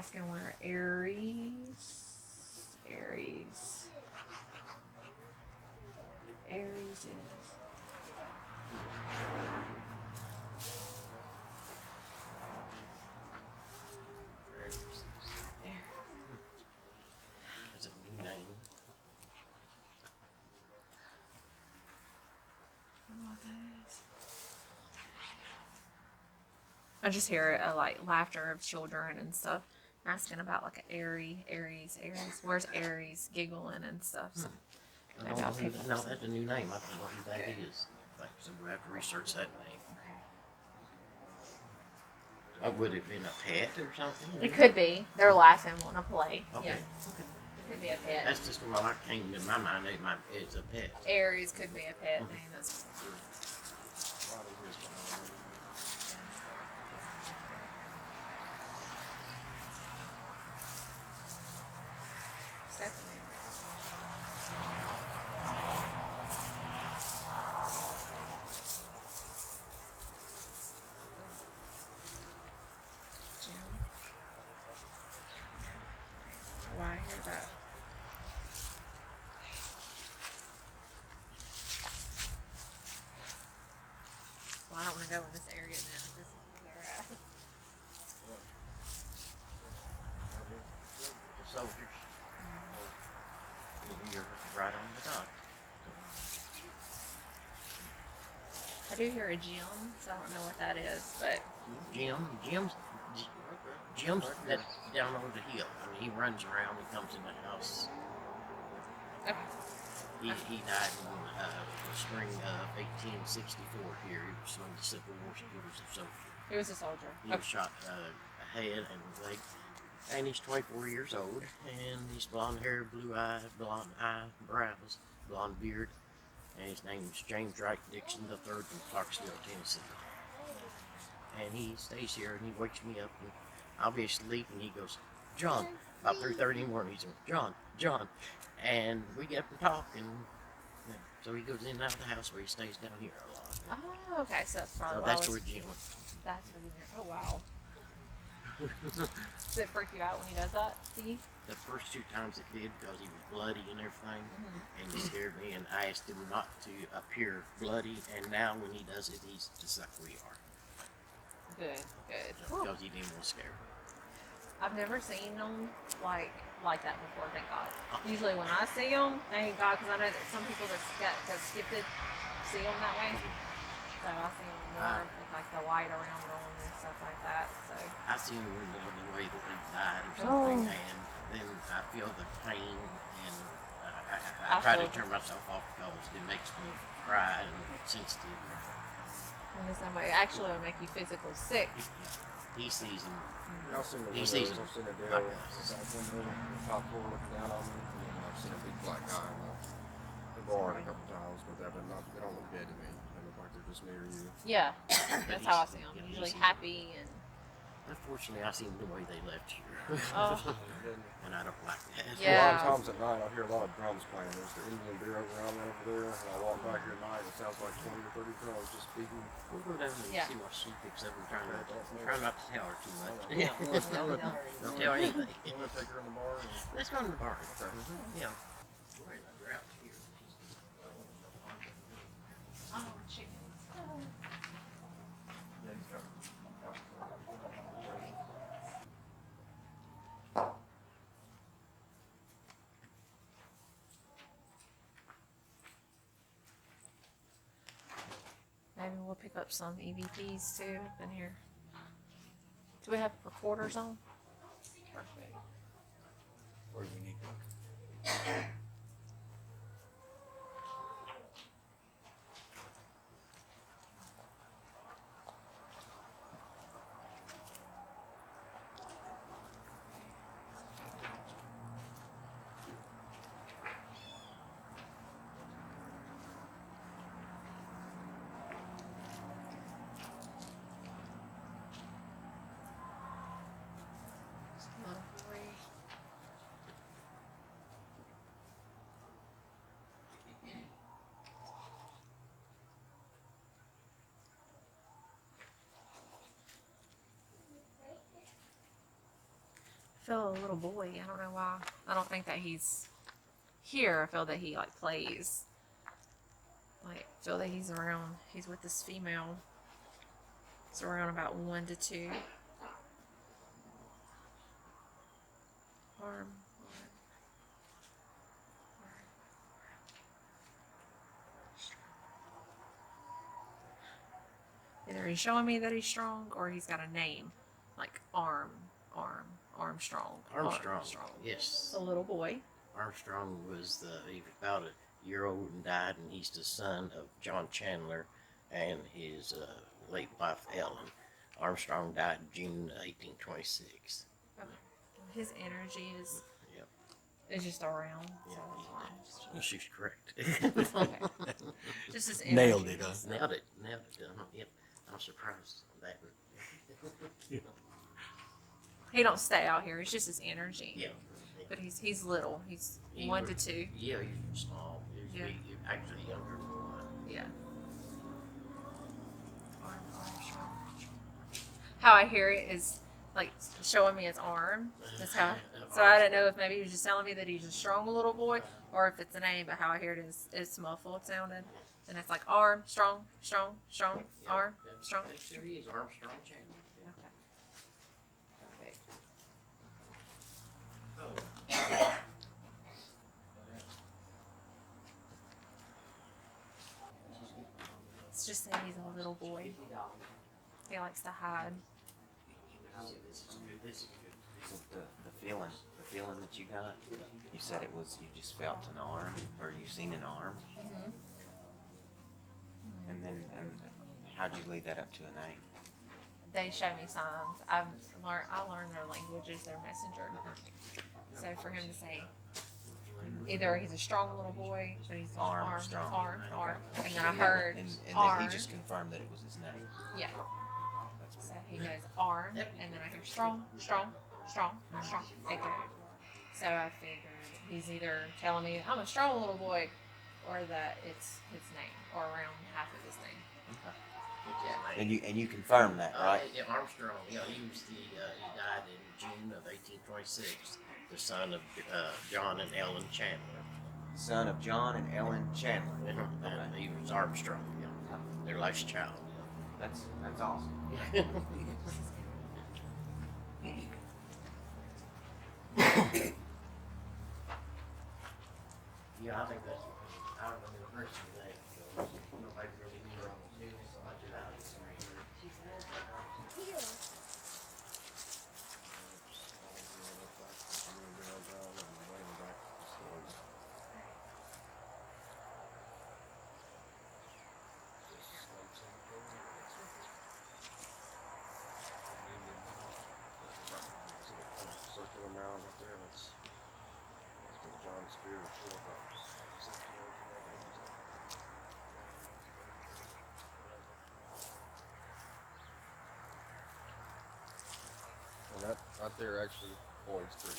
asking where Aries is. That's a new name. I just hear like laughter of children and stuff, asking about like Aries. Where's Aries? Giggling and stuff. So No, that's a new name. I don't know who that is. Like, so we have to research that name. Would it have been a pet or something? It could be. They're laughing, want to play. Okay. Yeah. It could be a pet. That's just what came to my mind. It's a pet. Aries could be a pet name. That's why I hear that. Well, I don't want to go in this area now. This is where they're at. The soldiers. You're right on the dot. I do hear a gym, so I don't know what that is, but Jim's that down over the hill. I mean, he runs around. He comes in the house. okay. He died in the spring of 1864 here. He was one of the Civil War soldiers. He was a soldier. He was shot head and leg. And he's 24 years old. And he's blonde hair, blue eye, blonde eyebrows, blonde beard. And his name is James Wright Dixon III from Clarksville, Tennessee. And he stays here and he wakes me up and I'll be asleep and he goes, John, about 3:30 in the morning, he's going, John. And we get up and talk and so he goes in and out of the house where he stays down here a lot. Oh, okay, so that's probably So that's where Jim went. That's where Jim. Oh, wow. Does it freak you out when he does that to you? The first 2 times it did because he was bloody and everything, and he scared me, and I asked him not to appear bloody, and now when he does it, he's just like we are. Good. Because he didn't want to scare me. I've never seen them like that before, thank God. Usually when I see them, thank God, because I know that some people that skipped it see them that way. So I see them more with like the white around them and stuff like that. So I see him the way that he died or something, and then I feel the pain, and I try to turn myself off because it makes me cry and sensitive. in the same way, actually, it will make you physically sick. He sees him. I've seen the He windows, sees him. I've seen a Like deal, us. the back window, the top floor looking down on me, and I've seen a big black guy in the barn a couple times, but they don't look dead to me. They look like they're just near you. Yeah, that's how I see them. Usually happy and. Unfortunately, I seen the way they left here. Oh. And I don't like that. Yeah. A lot of times at night, I hear a lot of drums playing. There's the Indian Bureau ground over there, and I walk back here at night, it sounds like 20 or 30 drums just beating. We'll go down and Yeah. see what she picks up and try not to tell her too much. Yeah. Don't tell her anything. You want to take her in the bar? Let's go to the bar. Okay. Yeah. We're out here. Maybe we'll pick up some EVPs too up in here. Do we have recorders on? Perfect. Or you need feel a little boy. I don't know why. I don't think that he's here. I feel that he like plays. Like feel that he's around. He's with this female. It's around about 1 to 2. Arm. Either he's showing me that he's strong, or he's got a name, like Armstrong. Armstrong. It's Yes. a little boy. Armstrong was he was about a year old and died, and he's the son of John Chandler and his late wife Ellen. Armstrong died June 1826. Okay. His energy is Yep. is just around. Yeah. So Well, she's correct. okay. Just his energy. Nailed it, huh? Nailed it. Yep. I'm surprised at that. He don't stay out here. It's just his energy. Yeah. But he's little. He's He 1 to was- 2. Yeah, he's small. He's Yeah. actually younger than one. Yeah. How I hear it is like showing me his arm. That's how. So I don't know if maybe he was just telling me that he's a strong little boy, or if it's a name. But how I hear it is it's muffled sounded, and it's like arm, strong, Yeah, arm, that's- strong. There he is, Armstrong Chandler. Okay. It's just that he's a little boy. He likes to hide. This is good. So the feeling that you got, you said it was you just felt an arm, or you seen an arm, and how'd you lead that up to a name? They show me signs. I learned their languages, their messenger. So for him to say, either he's a strong little boy, but he's arm, Strong. and then I heard and arm. then he just confirmed that it was his name. Yeah. That's So he goes arm, and then I hear strong. They go. So I figured he's either telling me I'm a strong little boy, or that it's his name, or around half of his name. and you confirmed that, right? Yeah, Armstrong. Yeah, he died in June of 1826. The son of John and Ellen Chandler. Son of John and Ellen Chandler. And he was Armstrong. Yeah, their last child. That's awesome. Yeah, I think that's. I don't know the rest of that. Nobody really knew so much about it. Circular mound up there, that's where John Spear was killed. And that right there actually points to.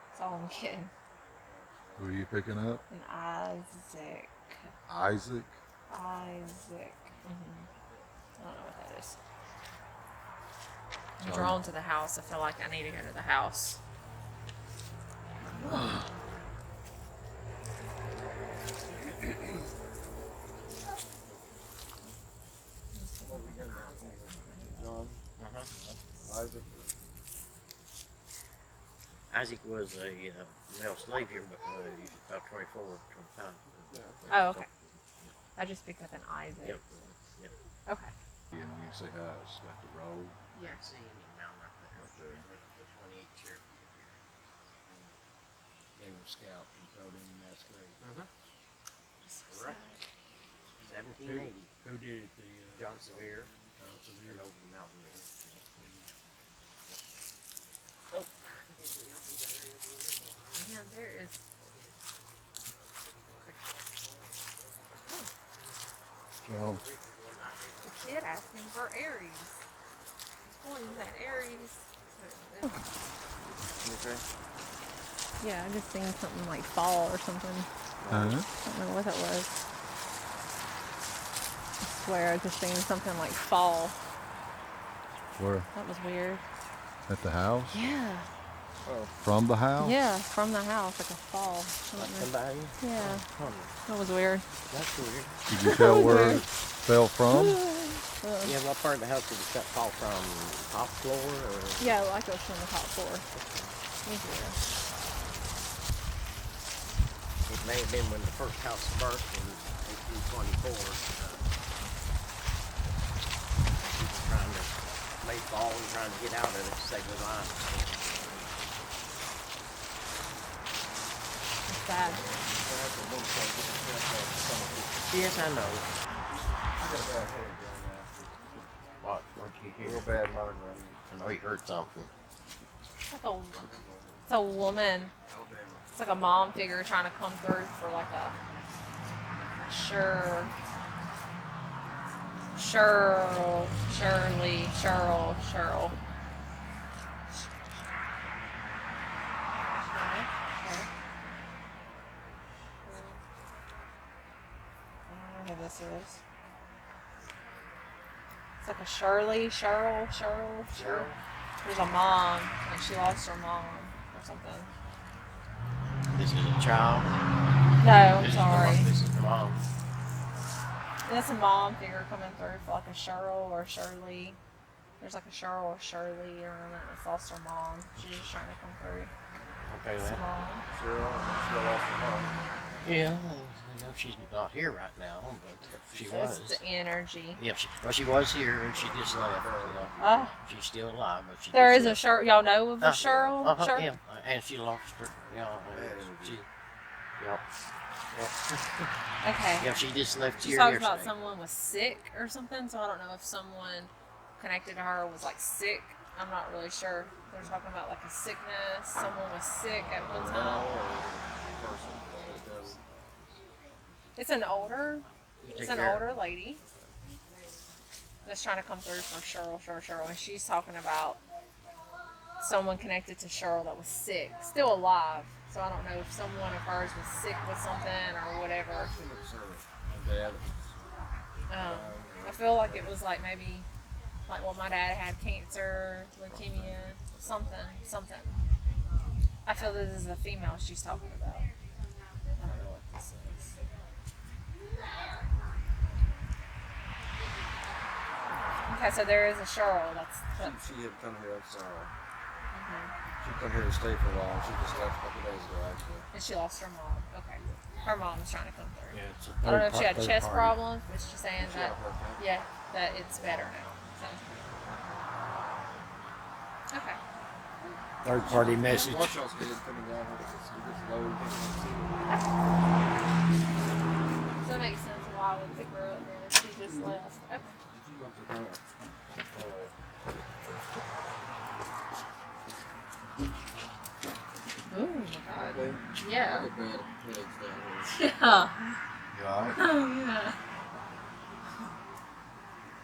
That's all I'm getting. Who are you picking up? And Isaac. Isaac? Isaac. I don't know what that is. I'm drawn to the house. I feel like I need to go to the house. John, Isaac. Isaac was a male slave here, but he was about 24, 25. Oh, okay. I just picked up an Isaac. Yep. Okay. And you say how it's got the road. Yeah, I see him now right there. The 28 chair. They were scout and thrown in that grave. Right. 1780. Who did it? John Severe. Severe. Over the mountain there. Man, there is. So, The kid asking for Aries. Boy, is that Aries? Okay. Yeah, I just seen something like fall or something. I don't know what that was. I swear I just seen something like fall. where? That was weird. At the house? Yeah. From the house? Yeah, from the house, like a fall. I don't know. Somebody? Yeah, Huh. that was weird. That's weird. Did you tell where Weird. it fell from? Yeah, what part of the house did the stuff fall from? Top floor or? Yeah, like it was from the top floor. Yeah. It may have been when the first house burst in 1824. People trying to make fall and trying to get out of it to save their lives. It's bad. Yes, I know. I got a bad headache right now. What you hear? Real bad migraine. I know you heard something. It's a woman. It's like a mom figure trying to come through for like a Cheryl. I don't know who this is. It's like a Cheryl. There's a mom, and she lost her mom or something. This is a child. No, I'm This sorry. This is the mom. That's a mom figure coming through for like a Cheryl or Shirley. There's like a Cheryl or Shirley around that that's lost her mom. She's just trying to come through. Okay, It's a then. mom. Cheryl, still lost her mom. Yeah, I know she's not here right now, but she was. It's the energy. Yeah, she was here and she just left. She's still alive, but she There just is a left. Cheryl. Y'all know of a Cheryl? Cheryl? Yeah, and she lost her. Yep. Okay. Yeah, she just left She here talks yesterday. about someone was sick or something, so I don't know if someone connected to her was like sick. I'm not really sure. They're talking about like a sickness. Someone was sick at one time. It's an older lady that's trying to come through for Cheryl, and she's talking about someone connected to Cheryl that was sick, still alive. So I don't know if someone of hers was sick with something or whatever. I feel like it was like maybe like what my dad had, cancer, leukemia, something. I feel this is a female she's talking about. I don't know what this is. Okay, so there is a Cheryl. That's She had come here, I'm sorry. She come here to stay for a while. She just left a couple days ago, actually. and she lost her mom. Okay, her mom was trying to come through. Yeah, it's a I don't know if she had third chest party. problems, but she's saying She that had a heart attack. that it's better now. So. Okay. Third party message. Watch y'all's kids coming down here. It's low. So that makes sense why I would pick her up there. She just left. Okay. Oh my god. Yeah. Yeah. You alright? Oh yeah.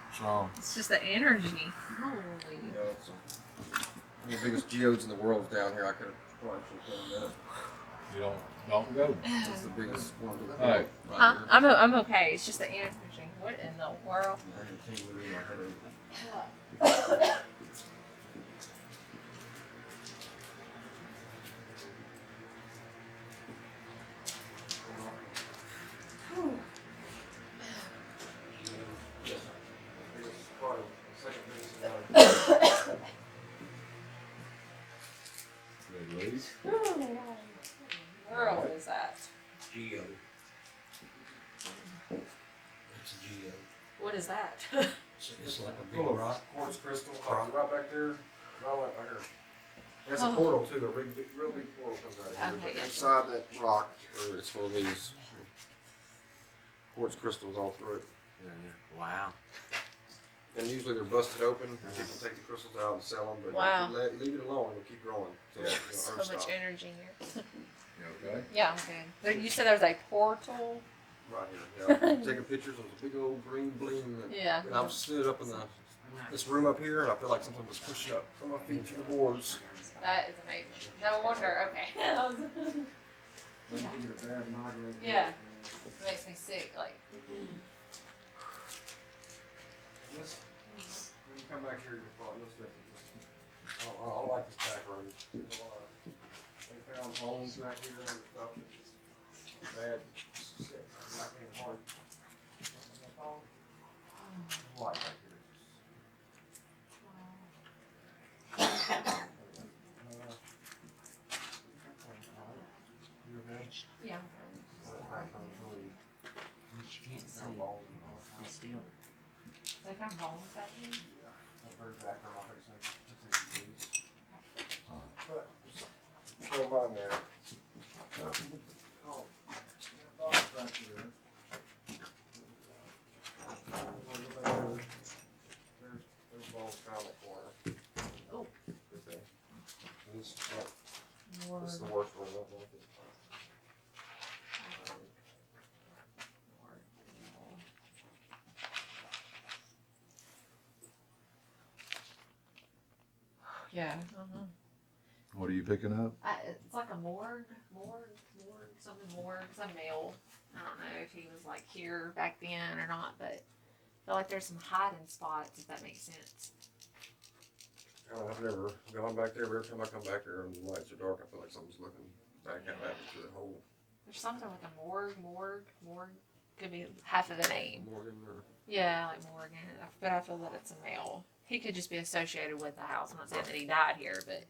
What's wrong? It's just the energy. Holy. The biggest geodes in the world is down here. I could have probably should have You don't go. It's the biggest one. in the Hey. world. Huh? I'm okay. It's just the energy. What in the world? I can tingle in my headache. World is that? Geo. It's a geo. What is that? It's like a big Full of rock. quartz crystal, right back there. Right here. There's a portal too. A real big portal comes out of here. Okay, yeah. Inside that rock, it's full of these. quartz crystals all through it. Wow. And usually they're busted open. People take the crystals out and sell them, but Wow. if you leave it alone, it'll keep growing. So, So earth much stop. energy here. You okay? Yeah, I'm good. You said there was a portal. Right here. Yeah. Taking pictures of the big old green bling. Yeah. And I'm stood up in this room up here, and I feel like something was pushing up from my feet to the boards. That is amazing. No wonder. Okay. Yeah. It makes me sick. Like. When you come back here, you'll probably I like this back room. They found bones back here and stuff. Bad. I can't hardly. Light back here. You okay? Yeah. You can't see. Be still. They found bones back here. Throw them on there. There's bones found in the corner. Oh. This is the worst one. Yeah. What are you picking up? It's like a morgue, some male. I don't know if he was like here back then or not, but I feel like there's some hiding spots, if that makes sense. I've never gone back there, but every time I come back there and the lights are dark, I feel like something's looking back at me through the hole. There's something like a morgue. Could be half of the name. Morgan or Yeah, like Morgan, but I feel that it's a male. He could just be associated with the house. I'm not saying that he died here, but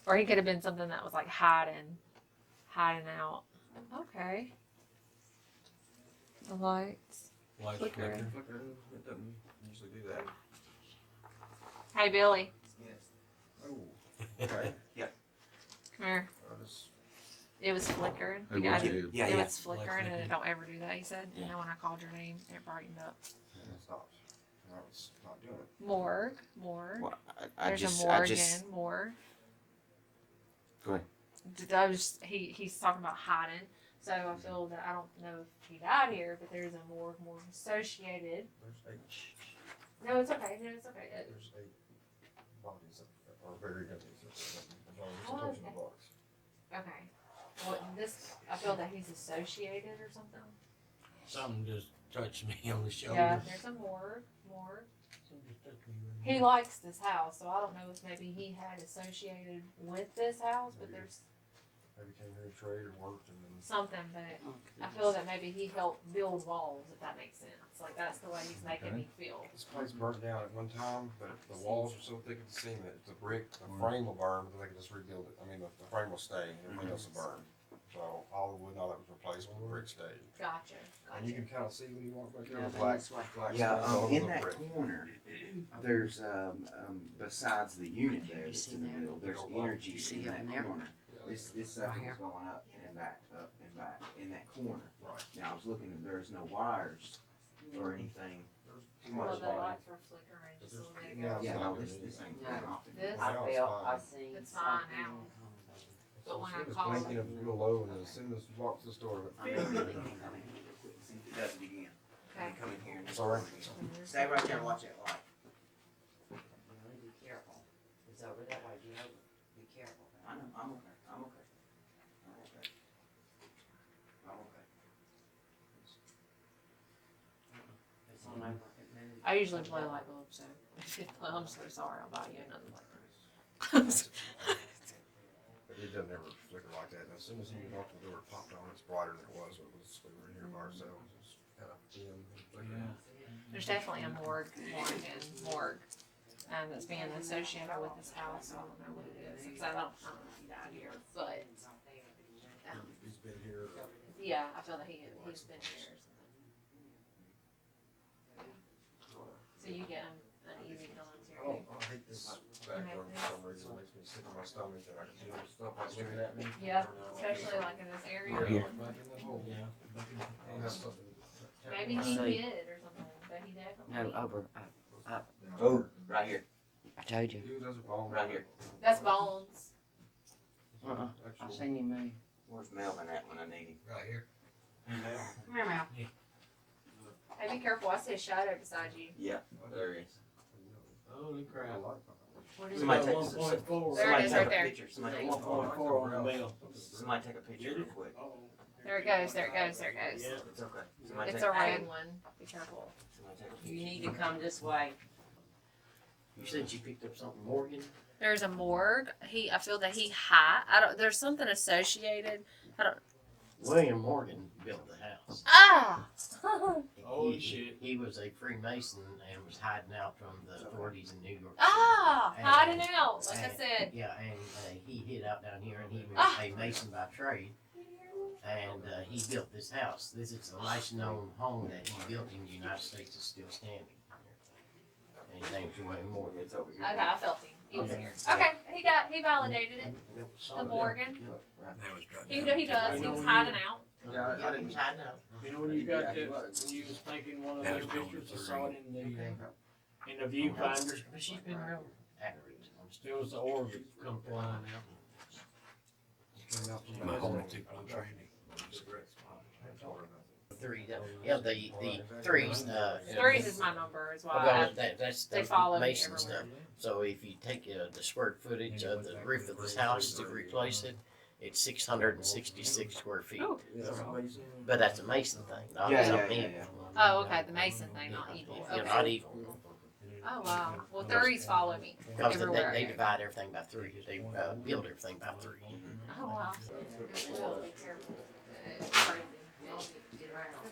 or he could have been something that was like hiding out. Okay. The lights. Lights Flickering. flickering. it doesn't usually do that. Hey Billy, Oh, okay. come here. It was flickering. It Yeah, was it you. Yeah, was flickering, and it don't ever do that. He said. Yeah. And then when I called your name, it brightened up. And it stopped. Now it's not doing it. Morgue. Well, There's just, a morgue in morgue. Go ahead. He's talking about hiding. So I feel that I don't know if he died here, but there's a morgue associated. There's 8. No, it's okay. There's 8 bodies that are buried in these. Oh, okay. Okay. Well, I feel that he's associated or something. Something just touched me on the shoulder. Yeah, there's a morgue. Something just touched me right He here. likes this house, so I don't know if maybe he had associated with this house, but there's Maybe came here and trade or worked and then. something. But I feel that maybe he helped build walls, if that makes sense. Like that's the way he's making me feel. This place burnt down at one time, but the walls are so thick with cement, it's a brick, the frame will burn, but they can just rebuild it. I mean, the frame will stay, and everything else will burn. So all the wood, all that was replaced with the brick stayed. Gotcha. And you can kind of see when you walk back there, Yeah, the black, that's right. black Yeah, stones all over in the that brick. corner, there's besides the unit there that's in the middle, there's energy in that corner. This stuff is going up and back, in that corner. Right. Now I was looking, and there's no wires or anything. Too Well, much the light. lights were flickering just a little bit ago. Yeah, no, this ain't going off. This, Now it's fine. it's fine now. But when I It was called, blinking up real low, and as soon as you walked to the store, it I mean, see if it does it again. okay. Come in here. and- Sorry. Stay right there and watch that light. Be careful. It's over that way, you know, be careful. I know, I'm okay, I'm okay. I'm okay. I'm okay. It's on over at noon. I usually blow light bulbs, so I'm so sorry. I'll buy you another one. But it doesn't ever flicker like that. And as soon as you walk to the door, it popped on. It's brighter than it was when we were in here by ourselves. It's kind of dim and flickering. There's definitely a morgue that's being associated with this house. I don't know what it is because I don't know if he died here, but He's been here. yeah, I feel that he's been here or something. So you get uneasy feelings here. I hate this back room for some reason. It makes me sick in my stomach and I can feel stuff like looking at me. Yeah, especially like in this area. Here. Back in the hole. Yeah. Oh, that's something. Maybe he hid or something, but he definitely. No, over. Oh, right here, I told you. Dude, those are bones. right here. That's bones. I Actual- seen you move. Where's Melvin at when I need him? Right here. Come here, Mal. Hey, be careful. I see a shadow beside you. Yeah, there he is. Holy crap. What is Somebody it? take, 1.4. There it somebody is, take right a there. picture. Somebody, 1.4 on the bill. somebody take a picture real quick. There it goes. There it goes. There it goes. Yeah. It's okay. Somebody It's take, a red one. Be careful. somebody take a picture. You need to come this way. You said you picked up something, Morgan? There's a morgue. I feel that he there's something associated. William Morgan built the house. Ah! Holy shit. He was a Freemason and was hiding out from the authorities in New York City. Ah! Hiding out, like I And- said. Yeah, and he hid out down here, and he was Ah. a mason by trade, and he built this house. This is the last known home that he built in the United States is still standing. And his name's William Morgan. It's over here. Okay, I felt him. He was Okay. here. Okay, he validated it. The Morgan. He does. He was hiding out. Yeah, I He was hiding out. You know when you got that, when you was taking one of those pictures, I saw it in the viewfinder. But she's been real accurate. There was the orb that come flying out. Three, yeah, the threes. Threes is my number as well. Well, that's They the follow me Mason everywhere. stuff. So if you take the square footage of the roof of this house to replace it, it's 666 square feet. Ooh. But that's a Mason thing, not Yeah, something yeah, evil. yeah. Oh, okay, the Mason thing, not evil. You're Okay. not evil. Oh wow. Well, threes follow me Because everywhere. I they go. divide everything by three. They build everything by three. Oh wow.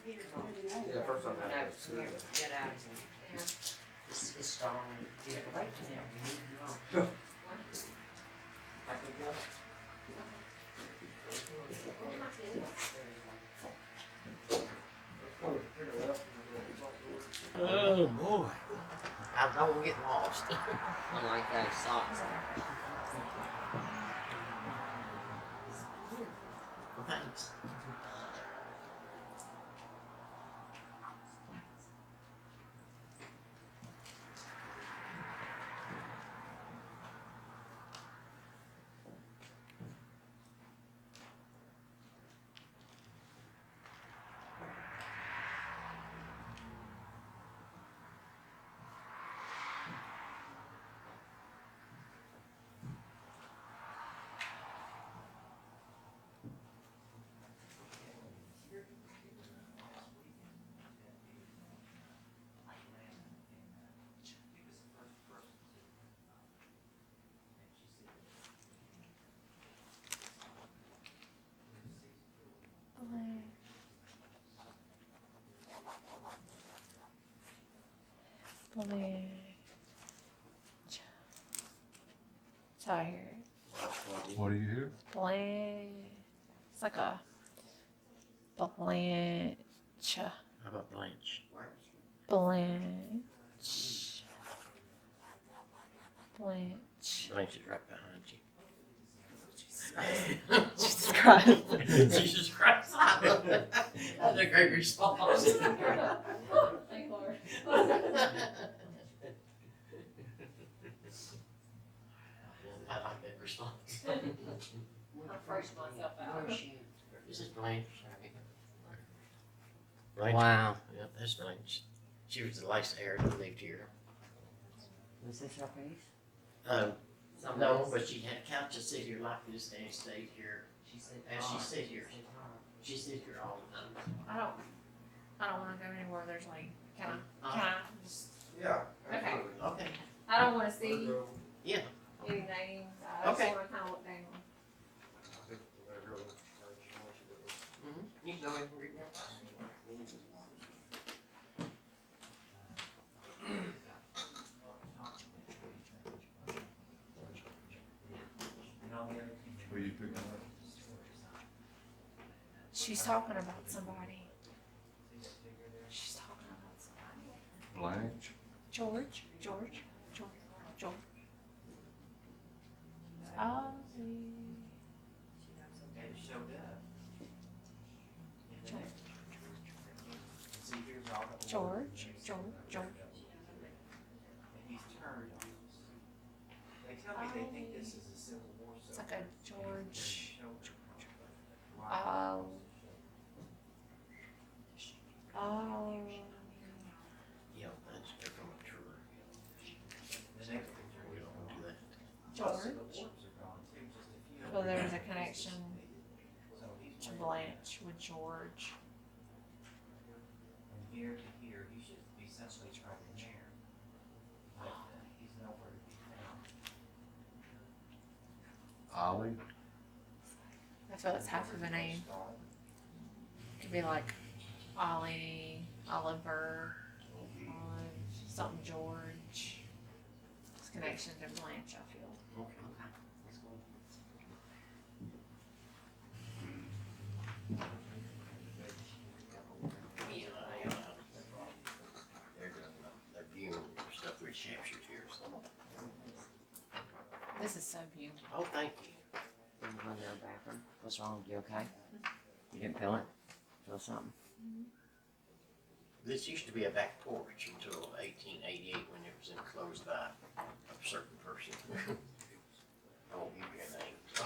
Yeah, first time I had it. No, here, get out. This is strong. Get away from them. Oh boy. I don't want to get lost. I like those socks. Thanks. Tired. What do you hear? Blanche. It's like a Blanche. How about Blanche? Blanche. Blanche. Blanche is right behind you. Jesus Christ. Jesus Christ. That's a great response. Thank Lord. I like that response. I freaked myself out. This is Blanche. Blanche. Wow. Yep, that's Blanche. She was the last heir that lived here. Was this her face? No, but she had couch to sit here like this and stayed here. She said, And she sit here. She sit here all the time. I don't want to go anywhere. There's like, can I just, Yeah. Okay. absolutely. Okay. I don't want to see Yeah. any names. I just Okay. want to kind of look down. I think that girl was- You can go ahead and read that. What are you picking up? She's talking about somebody. She's talking about somebody. Blanche? George. Oh, George. He's turned on us. They tell me they think this is a Civil War. It's like a George. Wow. Oh. Yeah, that's they're from a tour. We don't want to do that. George. Well, there was a connection to Blanche with George. From here to here, he should be essentially traveling there. But he's nowhere to be found. Ollie? I feel it's half of a name. Could be like Ollie, Oliver, something George. It's connection to Blanche, I feel. They're viewing stuff recaptured here. So. This is so beautiful. Oh, thank you. In the window bathroom. What's wrong? You okay? You didn't feel it? Feel something? This used to be a back porch until 1888 when it was enclosed by a certain person. I won't give you a name. So.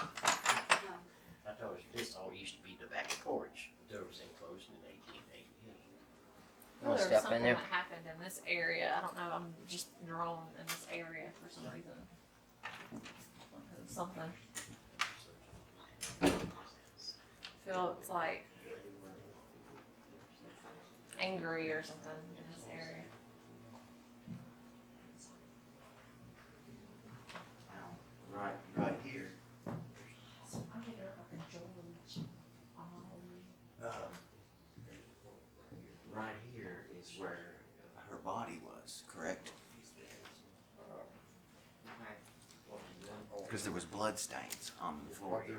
I told you this all used to be the back porch until it was enclosed in 1888. Well, Wanna there was step in something there? that happened in this area. I don't know. I'm just drawn in this area for some reason. Something. I feel it's like angry or something in this area. Right here. Right here is where her body was, correct? Because there was blood stains on the floor here.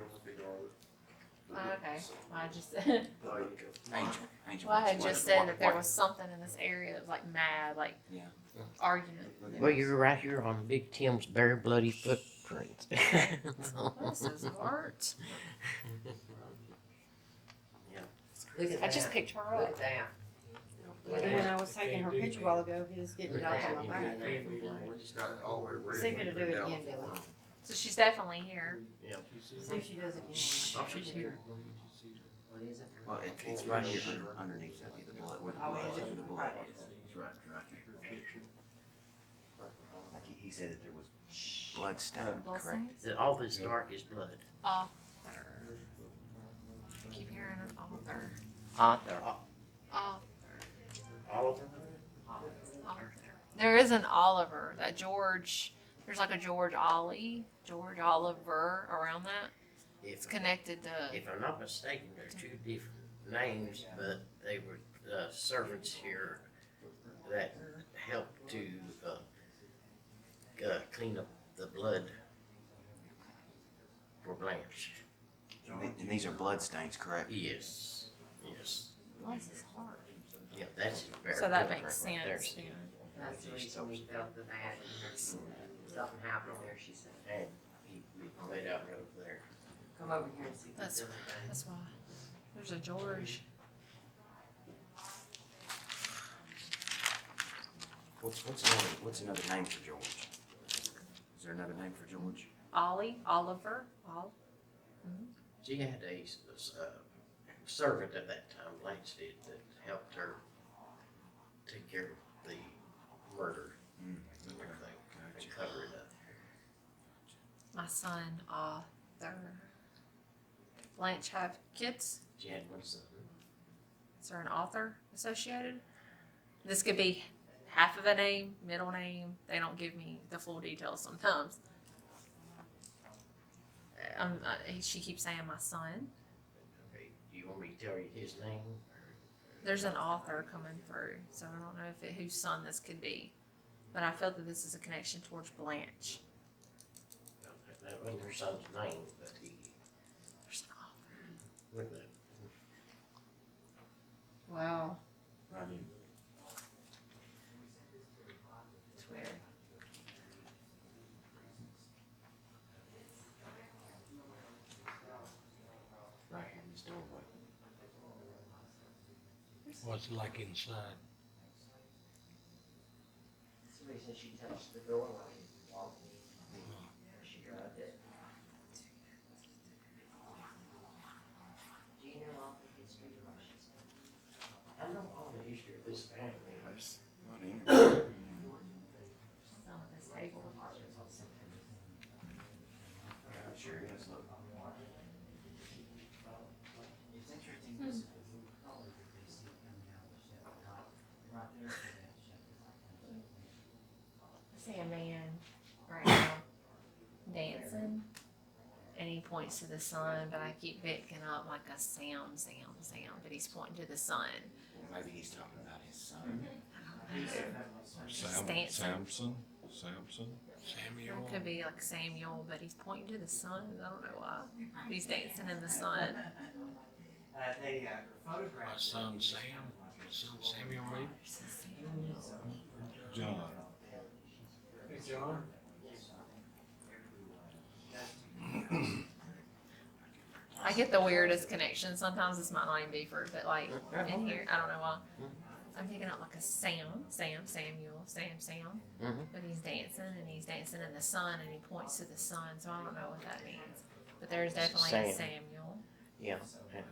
Oh, okay. I just Angel. well, I had just said that there was something in this area that was like mad, like Yeah. argument. Well, you're right here on Big Tim's bare bloody footprints. This is art. Look at I just picked her Look up. at that. And when I was taking her picture a while ago, he was getting it off my back. We just got it all the way ready. See if it'll do it again, Billy. So she's definitely here. See if she does it again. Oh, she's here. What is it? Well, it's right here underneath the blood, where the blood is. The blood is. It's right here. Like he said that there was blood stain, Blood correct? stains? All this dark is blood. Author. I keep hearing an author. Author. Author. All of them? Author. There is an Oliver. That George. There's like a George Ollie, George Oliver around that. It's connected to. If I'm not mistaken, they're two different names, but they were servants here that helped to clean up the blood for Blanche. And these are blood stains, correct? Yes, yes. Bless his heart. Yeah, that's very So that good makes right there. sense. Yeah. That's the reason we felt the bad. Something happened there, she said. And he laid out over there. Come over here and see if That's- there's anything. That's why. There's a George. What's another name for George? Is there another name for George? Ollie, Oliver, She had a servant at that time, Blanche did, that helped her take care of the murder and everything, and cover it up. my son, Arthur. Blanche have kids? She had one son. Is there an author associated? This could be half of a name, middle name. They don't give me the full details sometimes. She keeps saying my son. Okay, do you want me to tell you his name? There's an author coming through, so I don't know whose son this could be. But I feel that this is a connection towards Blanche. That wasn't her son's name, but he, There's an author. with it. Wow. Right. It's weird. Right here in this doorway. What's it like inside? They said she touched the doorway walking. She grabbed it. Do you know all the history of Russians? I know all the history of this family. Some of this table. I'm sure it is. Look. It's interesting. I see a man right now dancing, and he points to the sun, but I keep picking up like a sound, but he's pointing to the sun. Maybe he's talking about his son. Samson? It could be like Samuel, but he's pointing to the sun. I don't know why. He's dancing in the sun. My son Sam, my son Samuel maybe. John. Hey, John. I get the weirdest connection. Sometimes this might not even be for, but like in here, I don't know why. I'm picking up like a Samuel, but he's dancing in the sun, and he points to the sun, so I don't know what that means. But there's definitely a Sam. Samuel, Yeah,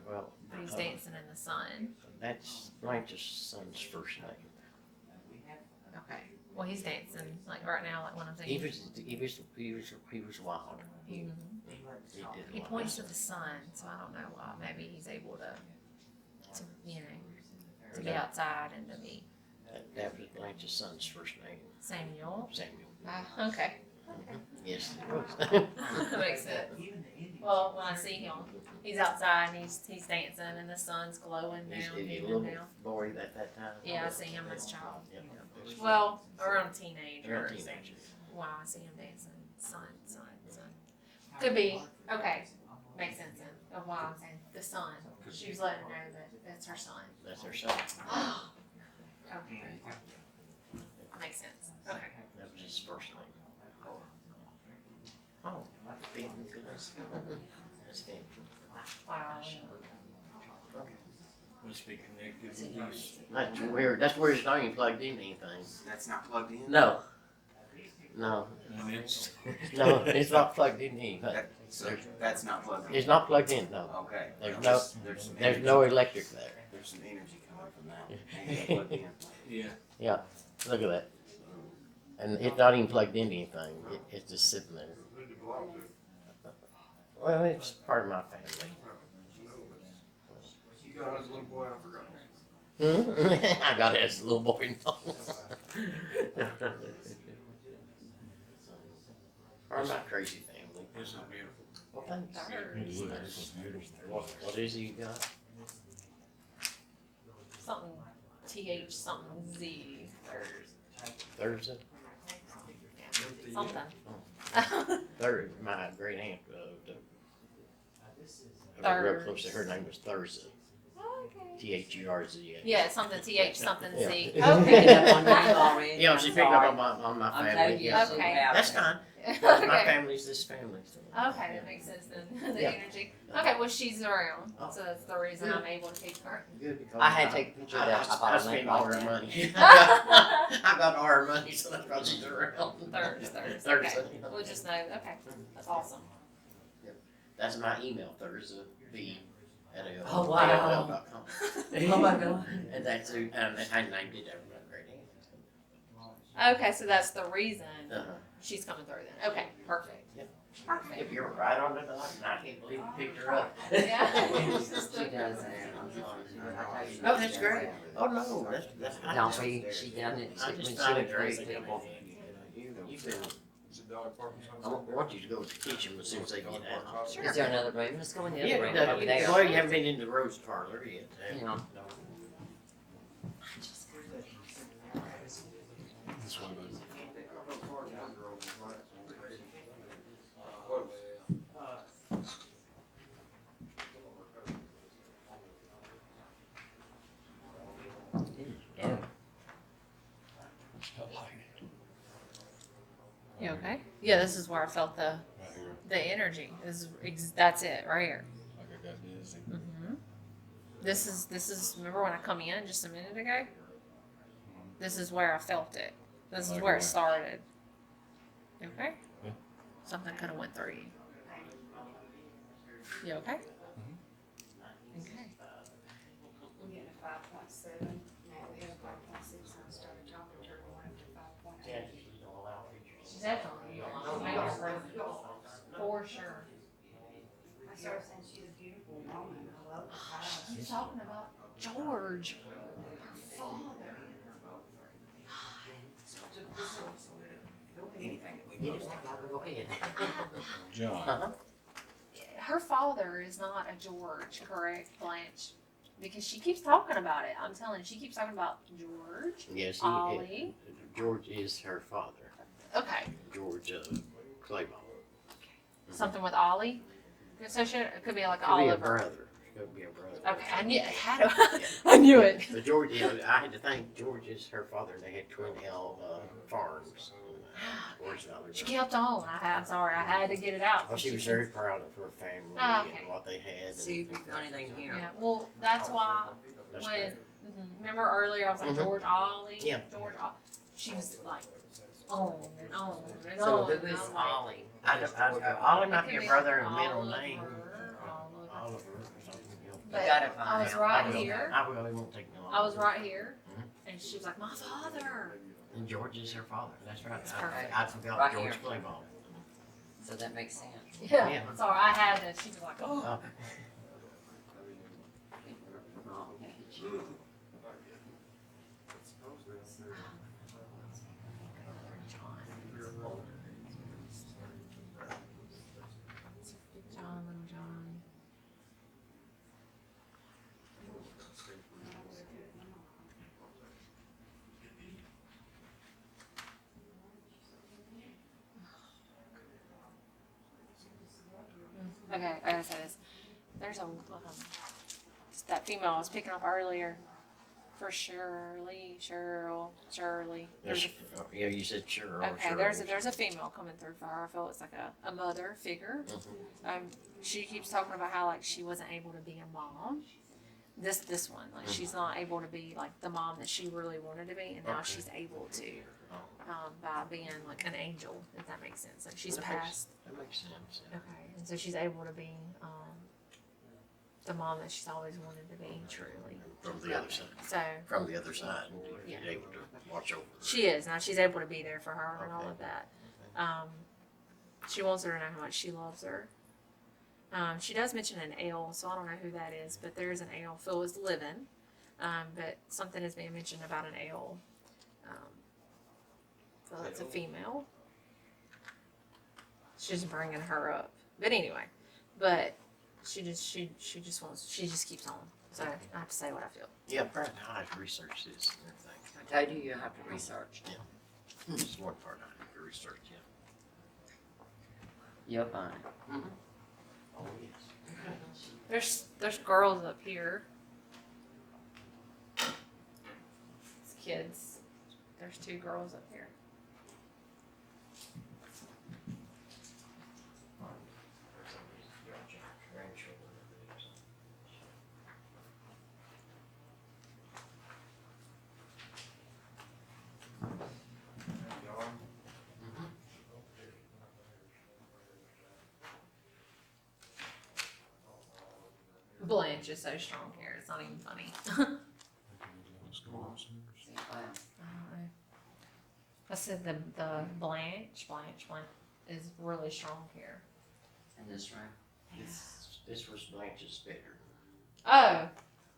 well, but he's dancing in the sun. that's Blanche's son's first name. Okay. Well, he's dancing like right now, like when I'm He thinking. was wild. Mhm. He did He wild points to stuff. the sun, so I don't know why. Maybe he's able to to be outside and to be That was Blanche's son's first name, Samuel. Samuel. Okay. Yes, it was. That makes sense. Well, when I see him, he's outside and he's dancing and the sun's glowing He's down, a beaming little down. boy at that time. Yeah, I see him as a child. Yeah. Well, around teenager. You're a teenager. Wow, I see him dancing. Sun. Could be. Okay. Makes sense then of why I'm saying the sun. She was letting her know that that's her son. That's her son. Okay. Makes sense. Okay. That was his first name. Oh, thank goodness. That's good. Wow. Must be connected with these. That's weird. That's where it's not even plugged in anything. That's not plugged in? No. No. And it's, No, it's not plugged in anything. So that's not plugged in? It's not plugged in, no. Okay. There's Well, no- some There's energy- no electric there. There's some energy coming from that. Ain't it plugged in? yeah. Look at that. And it's not even plugged into anything. It's just sitting there. Well, it's part of my family. You got as a little boy, I forgot. I got it as a little boy. Part of my crazy family. This is beautiful. Well, thanks. Third. What is he got? Something TH something Z. Thursday? Yeah. Something. Third, my great aunt, I was real Third. close to her name was Thursday. Okay. Thurza. Yeah, something TH something Z. Yeah. Picked Okay. up on you already. Yeah, I'm she picked sorry. up on my I'm family. telling you, Yeah. she Okay. have That's it. fine. My Okay. family's this family. So. Okay, that makes sense then. The Yeah. energy. Okay, well she's around, Oh. so that's the reason I'm able to keep her. Good because I had to take a picture of that. I spent all her money. Thursday. I got all her money, so that's why she's around. Thursday. Thursday. Okay. We'll just know. Okay, that's awesome. That's my email, Thursday, at Oh, wow. AOL.com. Oh my God. And that's who, and I named it after my great aunt. Okay, so that's the reason Uh-huh. she's coming through then. Okay, perfect. Yep. Perfect. If you're right on the dot, and I can't believe you picked her up. Yeah. She does that. Oh, that's great. Oh, no, that's. I Don't just- be, she done it. I When just she find would it great. please people. You've been, Is it dog parking? I want you to go to the kitchen as soon as they get out. Is there another room? Let's go in the other room. Yeah, Over there. well, you haven't been in the rose parlor yet. have you? Yeah. No. This way, buddy. Yeah. You okay? Yeah, this is where I felt Right here. the energy. That's it right here. Like I got dizzy. Mm-hmm. This is. Remember when I come in just a minute ago? This is where I felt it. This is Like where it what? started. Okay? Yeah. Something kind of went through you. You okay? Okay. We had a 5.7. Now we had a 5.6. I started talking to her. We went up to 5.8. Definitely. For sure. I started saying she's a beautiful woman. I love her house. She's talking about George. Her father. Anything that we get, go ahead. John, Uh-huh. Her father is not a George, correct, Blanche? Because she keeps talking about it. I'm telling you, she keeps talking about George, Yes, Ollie. George is her father. Okay, George Clayball. something with Ollie. So it could be like Could be a Oliver. brother. Could be a brother. Okay, I knew. I knew it. But George, I had to think George is her father. They had Twin Hill farms. George's not her She brother. kept on. I'm sorry, I had to get it out. Well, she was very proud of her family Okay. and what they had. See if you found anything here. Yeah, well, that's why That's when great. remember earlier I was like Mhm. George Ollie. Yeah. George Ollie. She was like on and on and So on. who and is I'm like, Ollie? Ollie it might could be a be brother like and middle Oliver, name. Oliver. Oliver or something. But gotta find I was out. right I will. here. I will. It won't take me long. I was right here, Mhm. and she was like, "My father." And George is her father. That's right. That's I perfect. forgot Right George here. Clayball. So that makes sense. Yeah. Yeah. Sorry, I had to. She was like, "Oh." Uh, John, little John. Okay, I gotta say this. There's a that female I was picking up earlier for Shirley. There's yeah, you said sure. Or okay, sure. there's a female coming through for her. I feel it's like a mother figure. She keeps talking about how like she wasn't able to be a mom. This one, like she's not able to be like the mom that she really wanted to be, and now Okay. she's able to by being like an angel, if that makes sense. Like she's That past. That makes sense. Yeah. Okay, and so she's able to be the mom that she's always wanted to be, truly. From the other side. So From the other side. Yeah. You're able to watch over. she is now. She's able to be there for her and all Okay. of that. She wants her to know how much she loves her. She does mention an ale, so I don't know who that is, but there is an ale. Phil is living, but something is being mentioned about an ale. So it's a female. She's bringing her up, but anyway, she just keeps on. So I have to say what I feel. Yeah, apparently I have to research this and everything. I told you you have to research. This is one part I have to research, yeah. You'll find it. Oh, yes. There's girls up here. It's kids. There's 2 girls up here. Blanche is so strong here. It's not even funny. Wow. I said the Blanche is really strong here. In this room. This was Blanche's bedroom. Oh,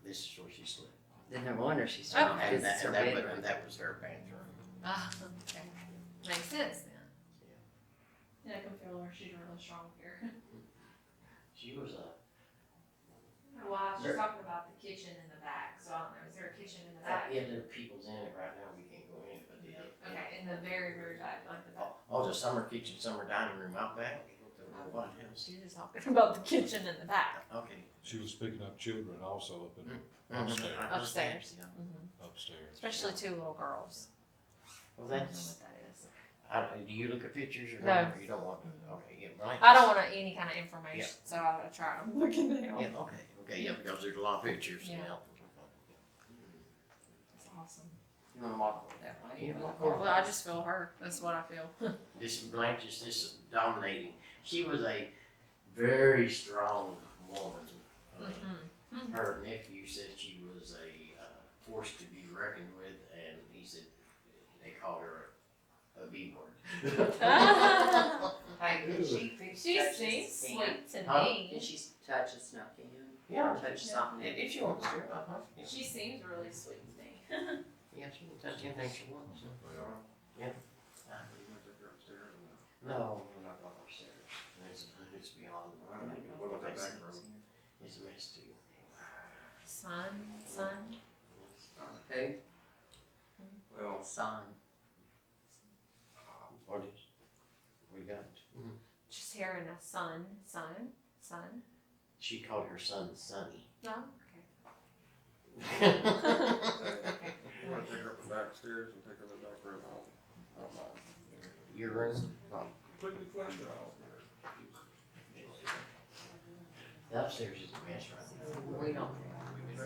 This is where she slept. Then no wonder she's strong. Okay. This is her And bedroom. that was her bathroom. okay. Makes sense then. Yeah, I can feel her. She's really strong here. She was Well, she's talking about the kitchen in the back, so I don't know. Is there a kitchen in the back? yeah, there are people's in it right now. We can't go in, but yeah. Okay, in the very, very back, like the back. Oh, the summer kitchen, summer dining room out back. The White House. She's just talking about the kitchen in the back. Okay. she was picking up children also up in Upstairs. Upstairs. Yeah. upstairs. Especially 2 little girls. Well, I don't know that's. what that is. Do you look at pictures or No. not? You don't want. Okay, yeah. Blanche. I don't want any kind of information, so I try. I'm looking now. Yeah. Okay. Okay. Yeah, because there's a lot of pictures. Yeah. Yeah. It's awesome. You wanna walk that way? You walk Well, I just feel her. That's what I feel. This Blanche is just dominating. She was a very strong woman. I mean, her nephew said she was a force to be reckoned with, and he said they called her a B-word. Hey, did she fix She touch seems us? sweet to Huh? me. Did she touch a snuck in? Yeah. Or touch something? If she wants to, yeah. She seems really sweet to me. Yeah, she can touch anything she wants. Yeah. No, we're not going upstairs. It's beyond. What about that back room? It's a mess too. Son. Who? Well, Son. What is? We got. She's hearing a son. She called her son Sonny. No. you wanna take her up the back stairs and take her to the back room? I don't mind. Your room? Completely cleaned it out. The upstairs is a mess right now. We don't. We've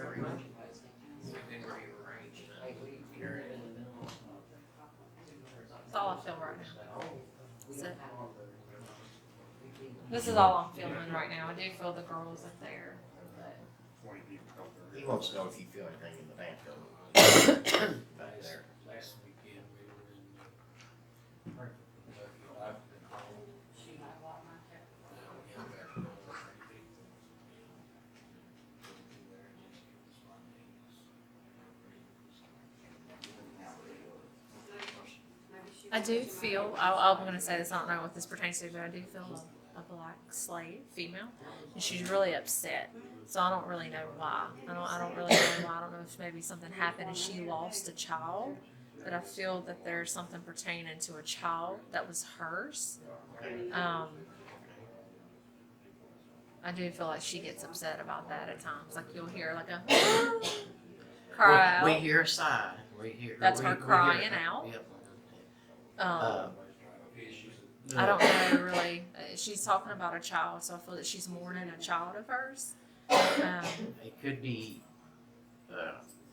been rearranged. That's all I feel right now. That's it. This is all I'm feeling right now. I do feel the girls up there. But He wants to know if you feel anything in the bathroom. Back there. Last weekend, we were in. She might want my cat. I do feel, I'm going to say this, I don't know what this pertains to, but I do feel a black slave, female, and she's really upset. So I don't really know why. I don't really know why. I don't know if maybe something happened and she lost a child, but I feel that there's something pertaining to a child that was hers. I do feel like she gets upset about that at times. Like you'll hear like a cry out. We hear a sigh. That's her we crying hear, out. Yep. I don't know really. She's talking about a child, so I feel that she's mourning a child of hers. It could be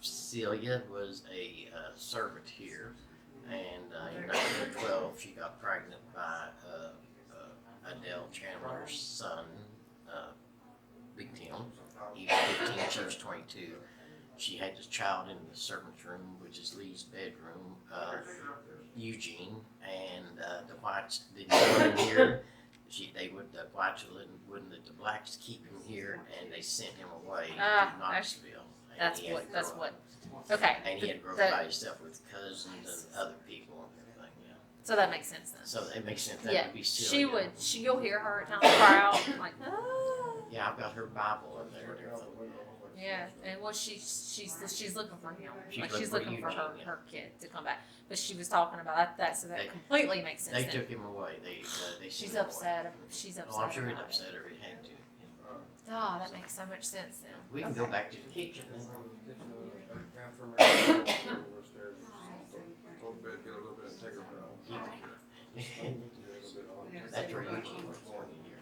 Celia was a servant here, and in 1912 she got pregnant by Adele Chandler's son, Big Tim. He was 15, she was 22. She had this child in the servant's room, which is Lee's bedroom, Eugene, and the whites didn't want him here. The whites wouldn't let the blacks keep him here, and they sent him away to Knoxville. That's what. Okay. And he had to grow up by himself with cousins and other people and everything. Yeah. So that makes sense then. So it makes sense. That Yeah, would be Celia. you'll hear her at times cry out like, ah. Yeah, I've got her Bible in there and everything. Yeah, and well, she's looking for him. She's looking for her Eugene, her kid to come back. But she was talking about that, so that They- completely makes sense. They then. took him away. They sent She's him away. upset. She's upset. Oh, I'm sure it about it. upset her. It had to. Oh, that makes so much sense then. We can go back to the kitchen. Bathroom area, go upstairs, go to bed, get a little bit, and take her down. That's where Eugene was born in here.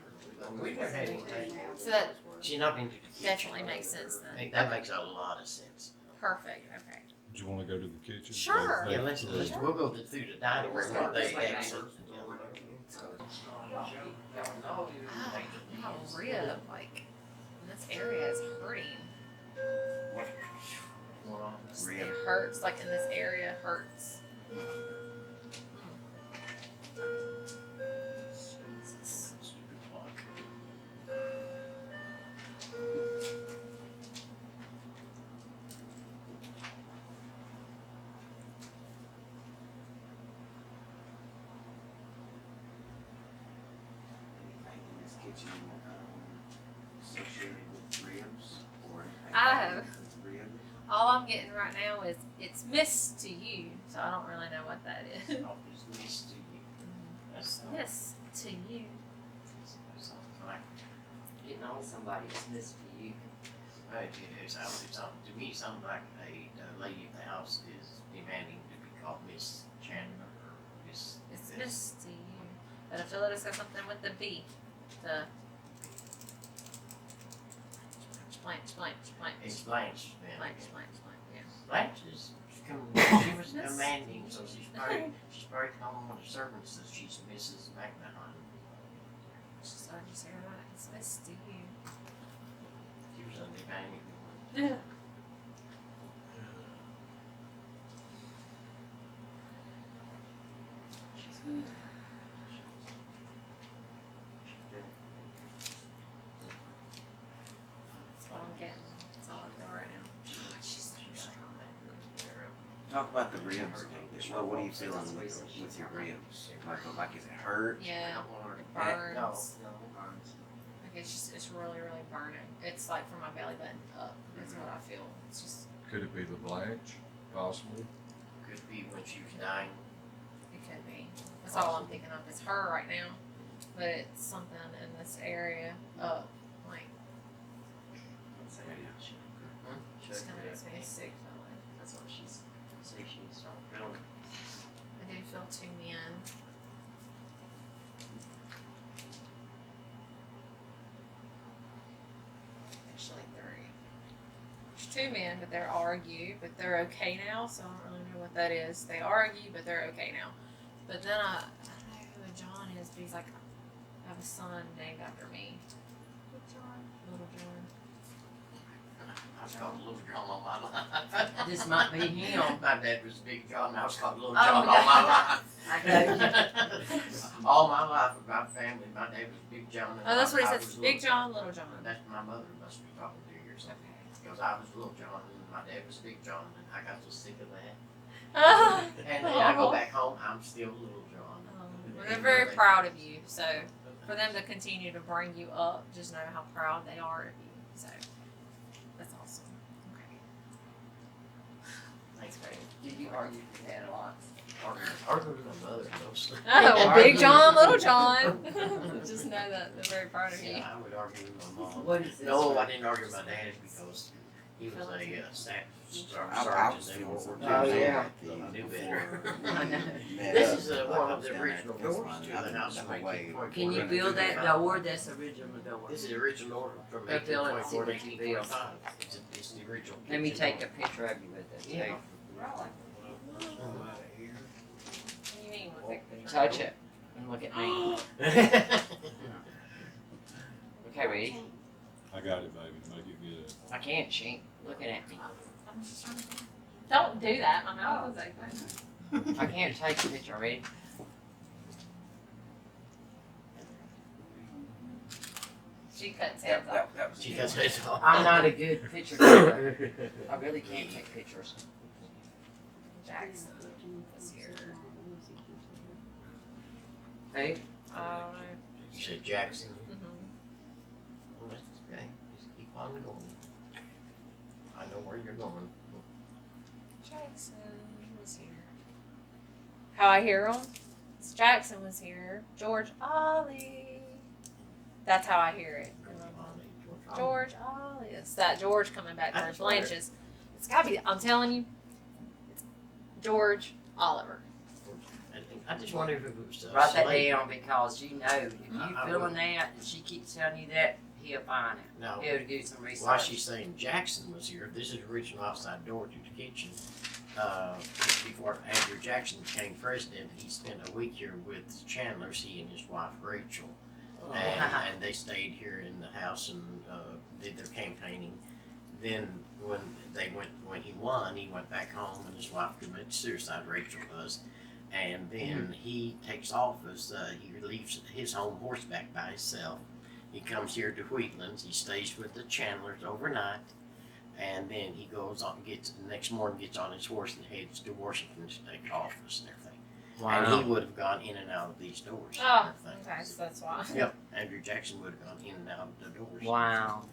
We've never had anything. So that She's not into the kitchen. definitely makes sense I then. think that makes a lot of sense. Perfect. Okay. Do you wanna go to the kitchen? Sure. Yeah, we'll go through the dining room where they exit. My rib, like, this area is hurting. Just, it hurts, like in this area hurts. Jesus. Anything in this kitchen, associated with ribs or anything I have. with ribs? All I'm getting right now is it's missed to you, so I don't really know what that is. It's nice to you. That's Miss to you. Getting on somebody that's missed to you. To me, it sounds like a lady in the house is demanding to be called Miss Chandler or Miss. It's Miss to you. But I feel that it's got something with the B. The Blanche. It's Blanche, man. Blanche, yeah. Blanche is She was commanding, so she's probably telling one of the servants that she's Mrs. McMahon. I just hear that. It's nice to you. She was understanding. Yeah. That's what I'm getting. That's all I feel right now. Talk about the ribs. What are you feeling with your ribs? Like is it hurt? Yeah, it burns. Like it's really, really burning. It's like from my belly button up. That's what I feel. It's just, Could it be the Blanche, possibly? Could be when she was dying. it could be. That's all I'm thinking of. It's her right now. But it's something in this area up. Like, just kind of makes me sick feeling. That's what she's saying. She's starting feeling. I do feel 2 men. Actually 3. There's 2 men, but they're argue, but they're okay now, so I don't really know what that is. They argue, but they're okay now. But then I don't know who John is, but he's like, I have a son named after me. Little John. I've called Little John all my life. This might be him. My dad was Big John, and I was called Little Oh, John all yeah. my life. I know. All my life, with my family, my dad was Big John. And Oh, that's what he I says. was Big Little John, Little John. That's my mother must be talking to you or something. Okay. Because I was Little John and my dad was Big John, and I got so sick of that. Ah. And then I go back home, I'm still Little John. Well, they're very proud of you, so for them to continue to bring you up, just know how proud they are of you. So that's awesome. Okay. Thanks, baby. Did you argue with Dad a lot? Arguing with my mother mostly. Oh, well, Big John, Little John. Just know that they're very proud of you. Yeah, I would argue with my mom. What is this? No, I didn't argue with my dad because he was a staff I was sergeant in feeling World War something. II. Oh, yeah. So I knew better. I know. This is one of the original doors to the house. Can you build that door? That's the original door. This is the original door from Go build it and see 1824 to what you build. 1845. It's the original. Let me kitchen take door. a picture of you with it. Yeah. What do you mean with that picture? Touch it and look at me. Okay, ready? I got it, baby. Make it good. I can't. She ain't looking at me. Don't do that. My mouth is open. I can't take a picture. Ready? She cuts heads off. She cuts it off. I'm not a good picture taker. I really can't take pictures. Jackson was here. Who? I don't know. You said Jackson. Mm-hmm. Well, that's okay. Just keep on going. I know where you're going. Jackson was here. How I hear him? Jackson was here. George Ollie. That's how I hear it. George Ollie. It's that George coming back I for just Blanche's. It's gotta be, I'm telling you, it's George Oliver. I just wonder if it was Write that Celia. down because you know if you I feeling will. that and she keeps telling you that, he'll find it. No. He'll do some research. While she's saying Jackson was here, this is the original outside door to the kitchen. Before Andrew Jackson became president, he spent a week here with Chandler's, he and his wife Rachel. And they stayed here in the house and did their campaigning. Then when he won, he went back home and his wife committed suicide, Rachel does. And then he takes office, he leaves his home horseback by himself. He comes here to Wheatlands, he stays with the Chandlers overnight, and then he goes on, the next morning gets on his horse and heads to Washington to take office and everything. And he would have gone in and out of these doors. Oh, and everything. okay, so that's why. Yep, Andrew Jackson would have gone in and out of the doors. Wow.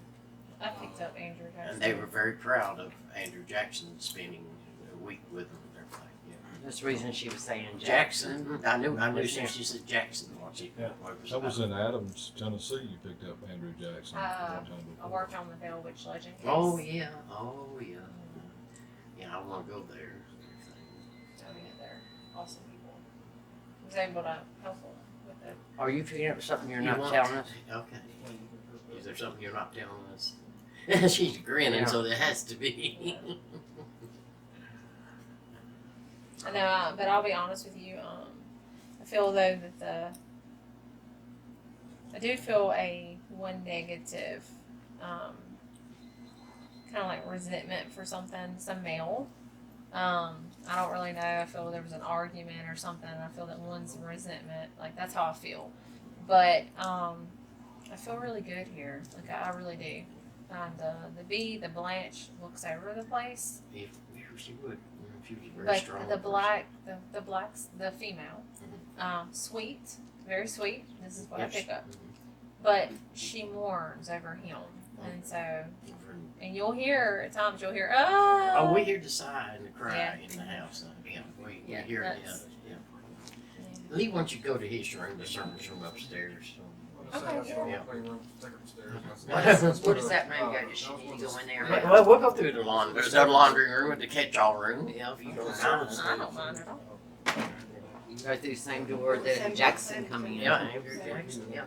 I picked up Andrew Jackson. And they were very proud of Andrew Jackson spending a week with them and everything. Yeah. That's the reason she was saying Jackson. I knew since she said Jackson once. Yeah, That was in Adams, Tennessee. You picked up Andrew Jackson. one time I before. worked on the Bell Witch Legend case. Oh yeah. Yeah, I want to go there. I mean, they're awesome people. I was able to help them with it. Are you picking up something you're You not want- telling us? Okay. Is there something you're not telling us? She's grinning, Yeah. so there has to be. I know, but I'll be honest with you. I feel though that I do feel one negative, kind of like resentment for some male. I don't really know. I feel there was an argument or something. I feel that one's resentment. Like that's how I feel. But I feel really good here. Like I really do. And the Blanche looks over the place. If she would, if she was very But strong. the female, sweet, very sweet. This is what Yes. I pick up. But she mourns over him, and so, and you'll hear at times oh. Oh, we hear the sigh and the cry Yeah. in the house. We Yeah, hear it. that's- Yeah. Lee wants you to go to his room, the servant's room upstairs. Okay. Yeah. Where does that room go? Does she need to go in there? Well, we'll go through the laundry. There's a laundry room and the catch-all room. Yeah, if you don't mind. I don't mind at all. You can go through the same door that Jackson come in. Yeah, Andrew Jackson. Yeah,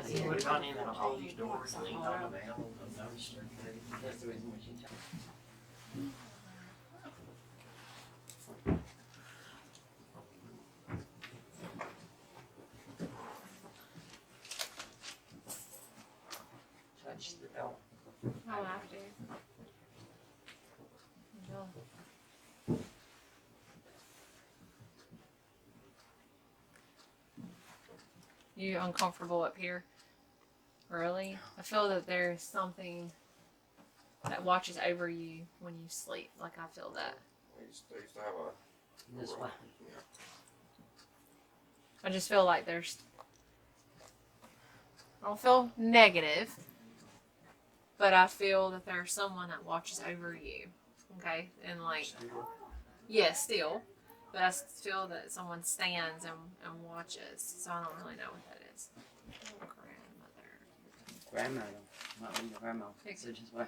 he would have gone in and all these doors and he thought about it. That's the reason why she told me. Touch the bell. I'll have to. No. You uncomfortable up here? Really? I feel that there's something that watches over you when you sleep. Like I feel that. They used to have a. This way. I just feel like I don't feel negative, but I feel that there's someone that watches over you. Okay? And like, yes, still. But I feel that someone stands and watches. So I don't really know what that is. Grandmother. Grandmother. Might be your grandma. So just wait.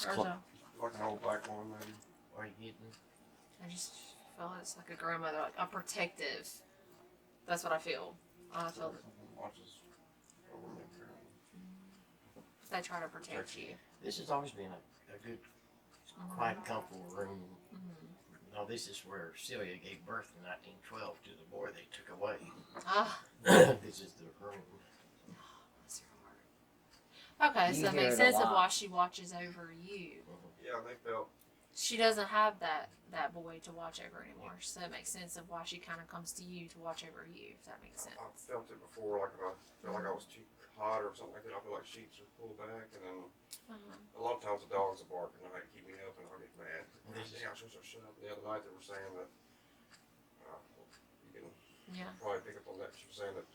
Where's a- Like an old black one, maybe. What are you getting? I just feel it's like a grandmother, like a protective. That's what I feel. I feel that Watches over there. they try to protect you. This has always been a good, quiet, comfortable room. No, this is where Celia gave birth in 1912 to the boy they took away. Ah. This is the room. Okay, so You that hear makes it a sense of lot. why she watches over you. Yeah, they felt. She doesn't have that boy to watch over anymore, so it makes sense of why she kind of comes to you to watch over you. If that makes sense. I felt it before, like if I felt like I was too hot or something like that. I feel like sheets would pull back, and then a lot of times the dogs will bark at night to keep me up, and I'll get mad. Yeah, I was supposed to shut up. The other night they were saying that you can Yeah. probably pick up on that. She was saying that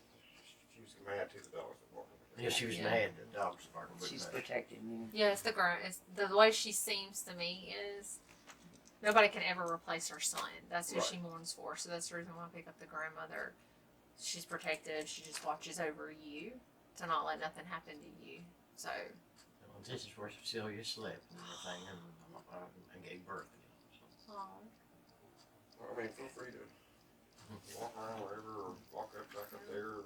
she was mad too. The dogs were barking. Yeah, she was Yeah. mad the dogs were barking. She's but protecting you. Yeah, it's the way she seems to me is nobody can ever replace her son. That's who she mourns for. So that's the reason why I pick up the grandmother. She's protective. She just watches over you to not let nothing happen to you. So this is where Celia slept and everything, and gave birth. I mean, feel free to walk around wherever, or walk up back up there. Or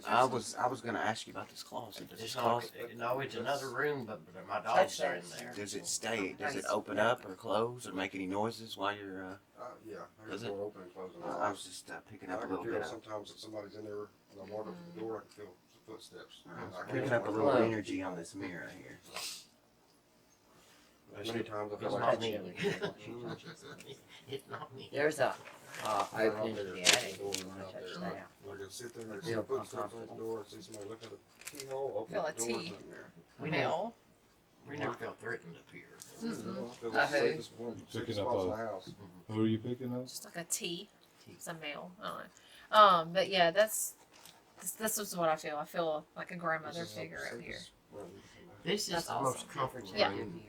I was gonna ask you about this closet. Does this It's not, closet, no, it's another room, but my dogs are in there. does it stay? Does it open up or close or make any noises while you're? yeah, Does there's it? a door open and closing. I was just picking I up a can little feel bit of sometimes that somebody's in there, and I walk up to the door, I can feel the footsteps. I can picking feel up a it. little energy on this mirror here. Many times I feel It's like not me. It's not me. There's a opening to the attic. You wanna touch that? I can sit there and see Feel footsteps in the door and see somebody look at the keyhole, open Feel the a door, T. in there. We never felt threatened up here. Feel the I heard. safest one, Picking safest up spots in a- the house. Who are you picking up? just like a T. It's a male. I don't know. But yeah, this is what I feel. I feel like a grandmother This is the figure up here. safest one. This is That's the awesome. most comfortable Yeah. room.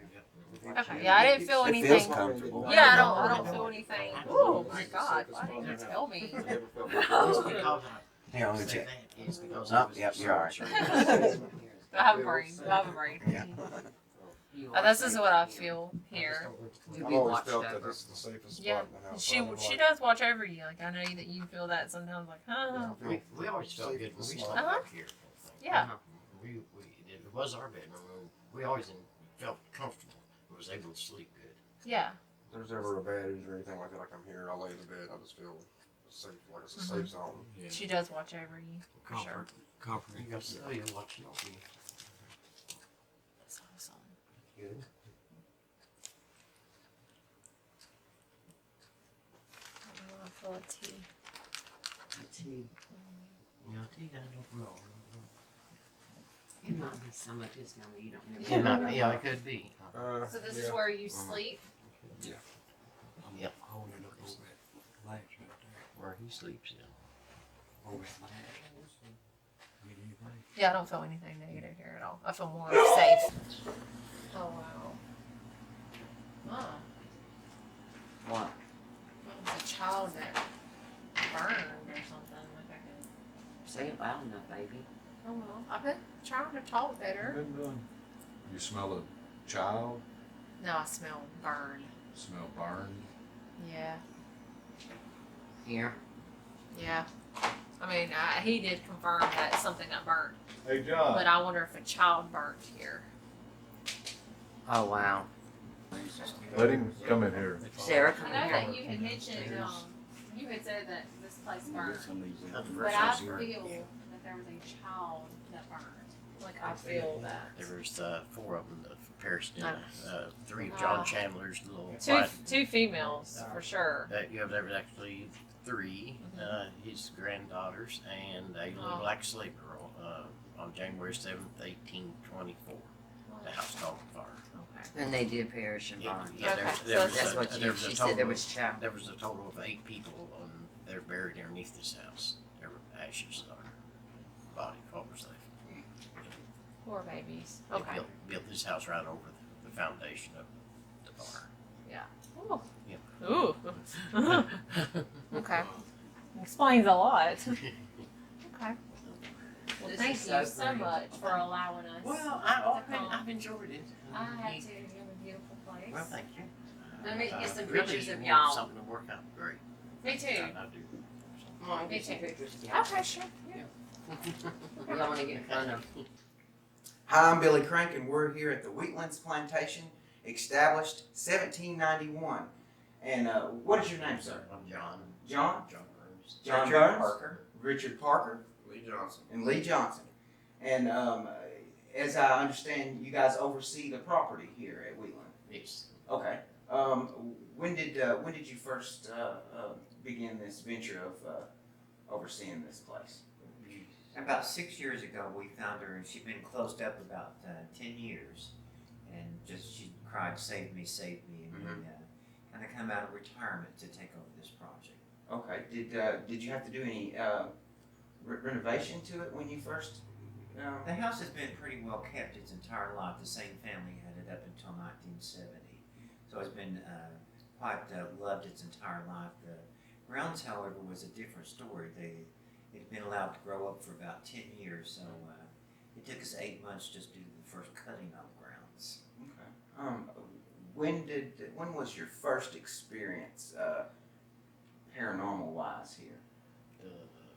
Okay. Yeah, I didn't feel It anything. feels comfortable. Yeah, I don't feel anything. Oh my God! Why didn't you tell me? I never felt It's like because Here, I'm I gonna say check. that is because Oh, I was yep, a you're all right. servant. I have a brain. I have a brain. Yeah. This is what I feel here. I've always felt that this is the safest Yeah, spot in the house. she does watch over you. Like I know that you feel that sometimes. Like, huh? We always felt good when we slept Uh-huh. back here. Yeah. It was our bedroom. We always felt comfortable. We was able to sleep good. Yeah. If there's ever a bad news or anything like that, I come here, I lay in the bed, I just feel safe, like it's a safe zone. Yeah. She does watch over you, for sure. You got Celia watching over you. That's awesome. Good. I feel a tea. Yeah, I think I don't know. It might be some of his number, you don't It know. might be, yeah, it could be. So this is where you sleep? Yep. Holding up over that latch right there. Where he sleeps in. Over that latch. Get anything? Yeah, I don't feel anything negative here at all. I feel more safe. Oh wow. Huh. What? That was a child that burned or something. Like I could. Say it loud enough, baby. Oh well. I've been trying to talk better. You smell a child, No, I smell burn. smell burned. Yeah. Here. Yeah. I mean, he did confirm that something got burnt, Hey, John. but I wonder if a child burnt here. Oh, wow. Let him come in here. Sarah, come I know here. that you had mentioned, you had said that this place burned, That's the but first I house feel burnt. that there was a child that burned. Like I feel that. There was 4 of them that perished in No. 3 of John Chandler's little Two females for sure. there was actually 3, his granddaughters, and a little Oh. black slave girl on January 7th, 1824. The house caught on fire. Okay. And they did perish and burn. Yeah, Okay, there was That's a- what there was a she total said, there of- was child. There was a total of 8 people they're buried underneath this house. There were ashes on her body, what was left. Poor babies. They Okay. built this house right over the foundation of the barn. Ooh. Yep. Ooh. Okay. Explains a lot. Okay. Well, This thank is you so so great. much for allowing us. Well, I've enjoyed it. I had to. You have a beautiful place. Well, thank you. Let me get some Really pictures of want y'all. Something to work out great. Me too. I do. Come on, Me get some too. pictures of y'all. Okay, sure. Yeah. Y'all wanna get in front of Hi, I'm Billy Crank, and we're here at the Wheatlands Plantation, established 1791. And what is your name, sir? I'm John. John? John Burns. John Richard Burns? Parker. Richard Parker, Lee Johnson. and Lee Johnson. And as I understand, you guys oversee the property here at Wheatland. Yes. Okay. When did you first begin this venture of overseeing this place? About 6 years ago, we found her, and she'd been closed up about 10 years, and just she cried, "Save me, save me!" And we kind of come out of retirement to take over this project. Okay. Did you have to do any renovation to it when you first? The house has been pretty well kept its entire life. The same family had it up until 1970, so it's been quite loved its entire life. The grounds, however, was a different story. It'd been allowed to grow up for about 10 years, so it took us 8 months just to do the first cutting on the grounds. Okay. When was your first experience paranormal wise here? The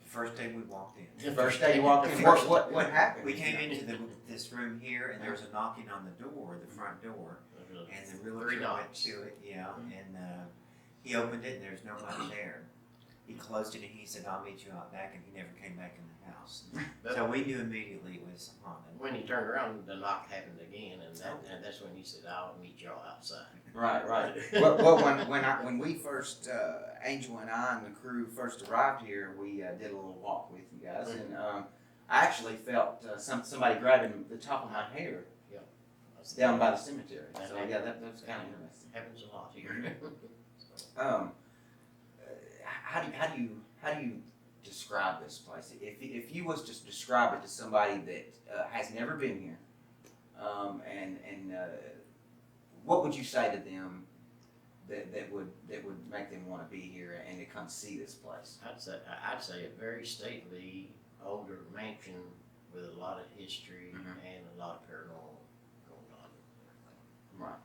first day we walked in. The first day you walked in, what happened? We came into this room here, and there was a knocking on the door, the front door, and the realtor went to it, and he opened it, and there's nobody there. He closed it, and he said, "I'll meet you out back," and he never came back in the house. So we knew immediately it was haunted. When he turned around, the knock happened again, and that's when he said, "I'll meet y'all outside." Right. Well, when we first Angel and I and the crew first arrived here, we did a little walk with you guys, and I actually felt somebody grabbing the top of my hair down by the cemetery. So yeah, that was kind of interesting. Happens a lot here. How do you describe this place? If you was to describe it to somebody that has never been here, and what would you say to them that would make them want to be here and to come see this place? I'd say a very stately, older mansion with a lot of history and a lot of paranormal going on. Right.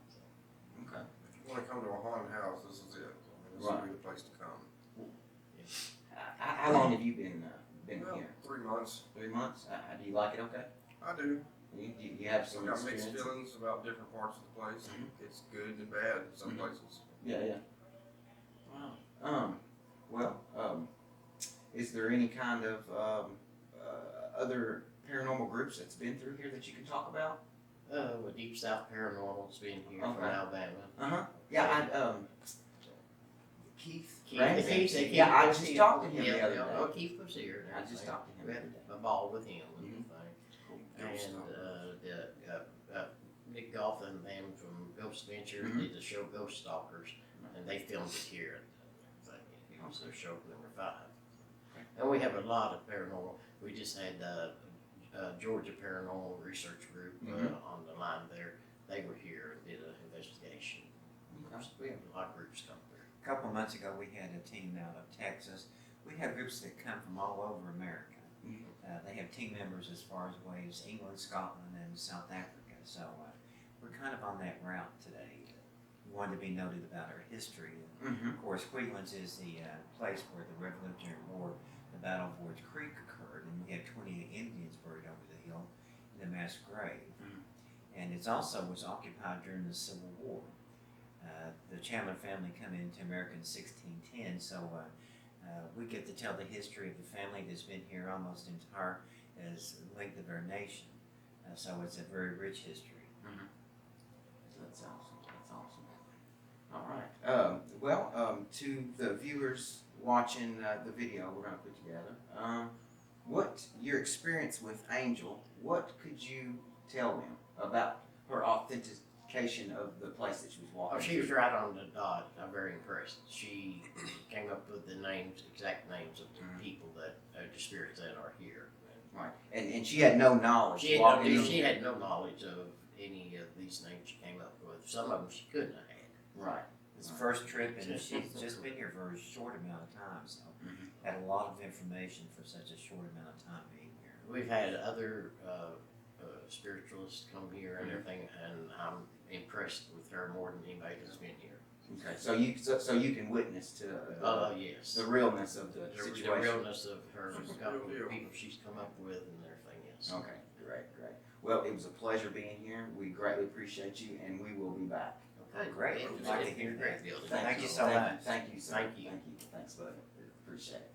Okay. If you want to come to a haunted house, this is it. I mean, this would be the place to come. How long have you been Well, here? 3 months. 3 months. Do you like it? Okay. I do. You have I some got mixed experience? feelings about different parts of the place. Mhm. It's good and bad in some Mhm. places. Yeah. Wow. Is there any kind of other paranormal groups that's been through here that you can talk about? With Deep South Paranormal's been here from Okay. Alabama. Yeah, Keith. Keith, Randy? Keith, Yeah, I was just here. talked to him Yeah, the other yeah, day. oh, Keith was here. and I just everything. talked to him We the had other day. a ball with him and Mhm. everything. And Nick Goff and them from Ghost Adventure did the show Ghost Stalkers, and they filmed it here. It was their show number 5. And we have a lot of paranormal. We just had Georgia Paranormal Research Group on the line there. They were here and did an investigation. Okay. We have a lot of groups come through. A couple of months ago, we had a team out of Texas. We have groups that come from all over America. They have team members as far as ways England, Scotland, and South Africa. So we're kind of on that route today. We wanted to be noted about our history. And of course, Wheatlands is the place where the Revolutionary War, the Battle of Ward's Creek occurred, and we had 28 Indians buried over the hill in a mass grave. And it also was occupied during the Civil War. The Chandler family come into America in 1610, so we get to tell the history of the family that's been here almost entire as the length of our nation. So it's a very rich history. That's awesome. All right. To the viewers watching the video we're going to put together, what your experience with Angel? What could you tell them about her authentication of the place that she was walking? Oh, she was right on the dot. I'm very impressed. She came up with the exact names of the people that the spirits that are here. Right, and she had no knowledge. She had no knowledge of any of these names she came up with. Some of them she couldn't have had. Right. It's the first trip, and she's just been here for a short amount of time, so had a lot of information for such a short amount of time being here. We've had other spiritualists come here and everything, and I'm impressed with her more than anybody that's been here. Okay, so you can witness to Yes. the realness of the The situation. realness of her, the people she's come up with and everything, yes. Okay, great. Well, it was a pleasure being here. We greatly appreciate you, and we will be back. Okay, Great. It's I'd like to been hear a great that. deal. Thank you so much. Thank you, sir. Thank you. Thanks, buddy. Appreciate it.